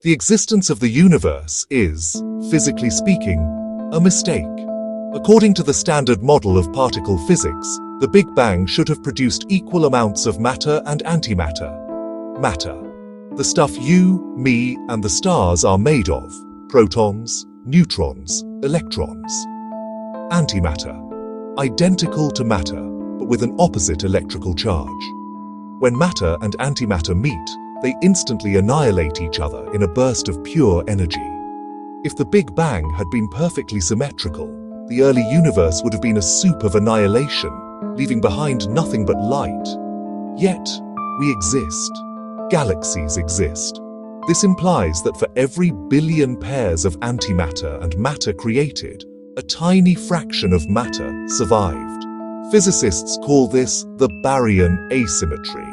The existence of the universe is, physically speaking, a mistake. According to the standard model of particle physics, the Big Bang should have produced equal amounts of matter and antimatter. Matter, the stuff you, me, and the stars are made of: protons, neutrons, electrons. Antimatter, identical to matter, but with an opposite electrical charge. When matter and antimatter meet, they instantly annihilate each other in a burst of pure energy. If the Big Bang had been perfectly symmetrical, the early universe would have been a soup of annihilation, leaving behind nothing but light. Yet, we exist. Galaxies exist. This implies that for every billion pairs of antimatter and matter created, a tiny fraction of matter survived. Physicists call this the Baryon asymmetry.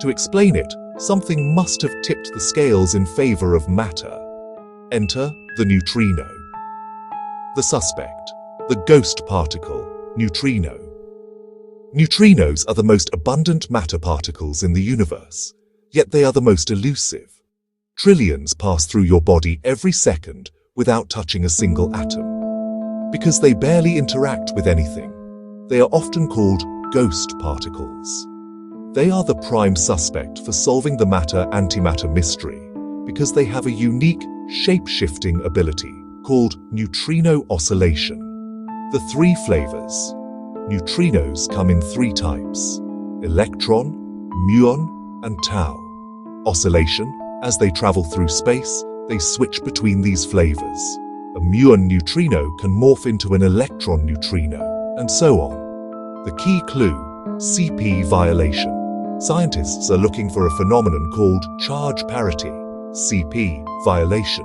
To explain it, something must have tipped the scales in favor of matter. Enter the neutrino. The suspect, the ghost particle, neutrino. Neutrinos are the most abundant matter particles in the universe, yet they are the most elusive. Trillions pass through your body every second without touching a single atom. Because they barely interact with anything, they are often called ghost particles. They are the prime suspect for solving the matter-antimatter mystery because they have a unique shape-shifting ability called neutrino oscillation. The three flavors. Neutrinos come in three types: electron, muon, and tau. Oscillation: as they travel through space, they switch between these flavors. A muon neutrino can morph into an electron neutrino, and so on. The key clue: CP violation. Scientists are looking for a phenomenon called charge parity, CP violation.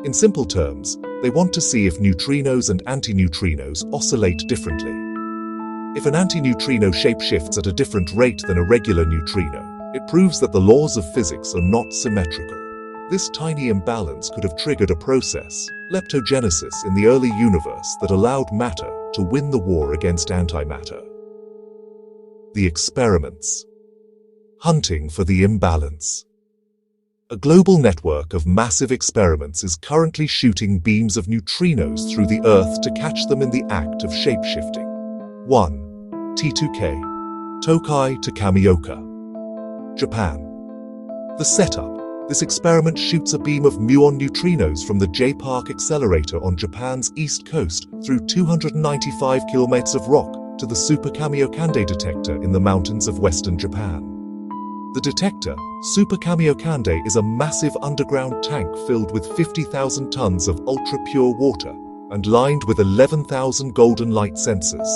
In simple terms, they want to see if neutrinos and antineutrinos oscillate differently. If an antineutrino shapeshifts at a different rate than a regular neutrino, it proves that the laws of physics are not symmetrical. This tiny imbalance could have triggered a process, leptogenesis, in the early universe that allowed matter to win the war against antimatter. The experiments. Hunting for the imbalance. A global network of massive experiments is currently shooting beams of neutrinos through the Earth to catch them in the act of shapeshifting. 1. T2K, Tokai to Kamioka, Japan. The setup. This experiment shoots a beam of muon neutrinos from the J-Park accelerator on Japan's east coast through 295 kilometers of rock to the Super Kamiokande detector in the mountains of western Japan. The detector, Super Kamiokande, is a massive underground tank filled with 50,000 tons of ultra-pure water and lined with 11,000 golden light sensors.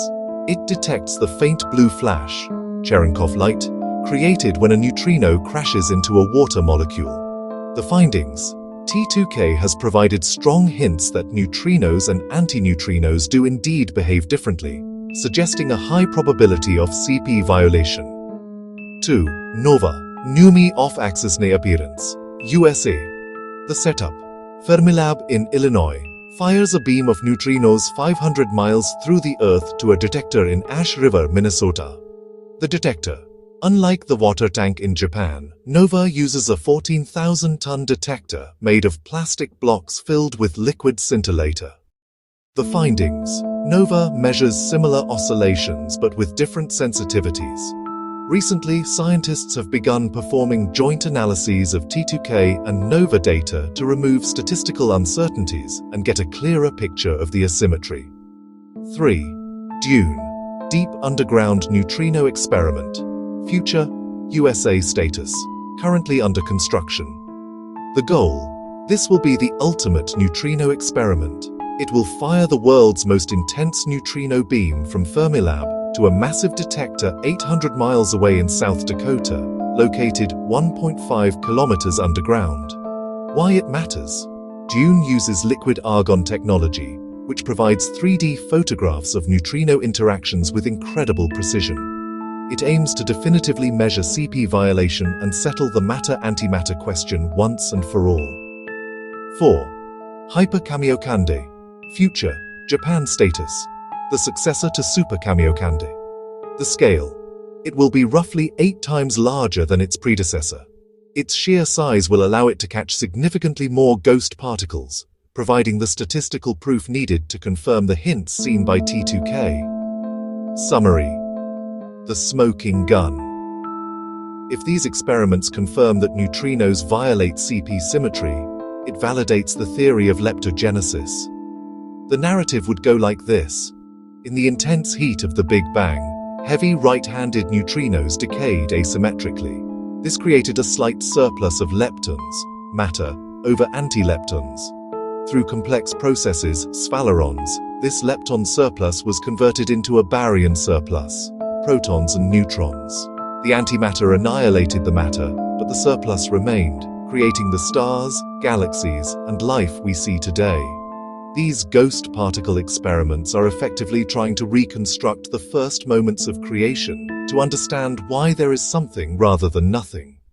It detects the faint blue flash, Cherenkov light, created when a neutrino crashes into a water molecule. The findings: T2K has provided strong hints that neutrinos and antineutrinos do indeed behave differently, suggesting a high probability of CP violation. 2. Nova, NUMI off-axis appearance, USA. The setup. Fermilab in Illinois fires a beam of neutrinos 500 miles through the Earth to a detector in Ash River, Minnesota. The detector. Unlike the water tank in Japan, Nova uses a 14,000-ton detector made of plastic blocks filled with liquid scintillator. The findings. Nova measures similar oscillations but with different sensitivities. Recently, scientists have begun performing joint analyses of T2K and Nova data to remove statistical uncertainties and get a clearer picture of the asymmetry. 3. Dune, Deep Underground Neutrino Experiment, Future, USA status, currently under construction. The goal: this will be the ultimate neutrino experiment. It will fire the world's most intense neutrino beam from Fermilab to a massive detector 800 miles away in South Dakota, located 1.5 kilometers underground. Why it matters? Dune uses liquid argon technology, which provides 3D photographs of neutrino interactions with incredible precision. It aims to definitively measure CP violation and settle the matter-antimatter question once and for all. 4. Hyper Kamiokande, Future, Japan status, the successor to Super Kamiokande. The scale. It will be roughly 8 times larger than its predecessor. Its sheer size will allow it to catch significantly more ghost particles, providing the statistical proof needed to confirm the hints seen by T2K. Summary: the smoking gun. If these experiments confirm that neutrinos violate CP symmetry, it validates the theory of leptogenesis. The narrative would go like this. In the intense heat of the Big Bang, heavy right-handed neutrinos decayed asymmetrically. This created a slight surplus of leptons, matter, over antileptons. Through complex processes, sphalerons, this lepton surplus was converted into a baryon surplus, protons and neutrons. The antimatter annihilated the matter, but the surplus remained, creating the stars, galaxies, and life we see today. These ghost particle experiments are effectively trying to reconstruct the first moments of creation to understand why there is something rather than nothing.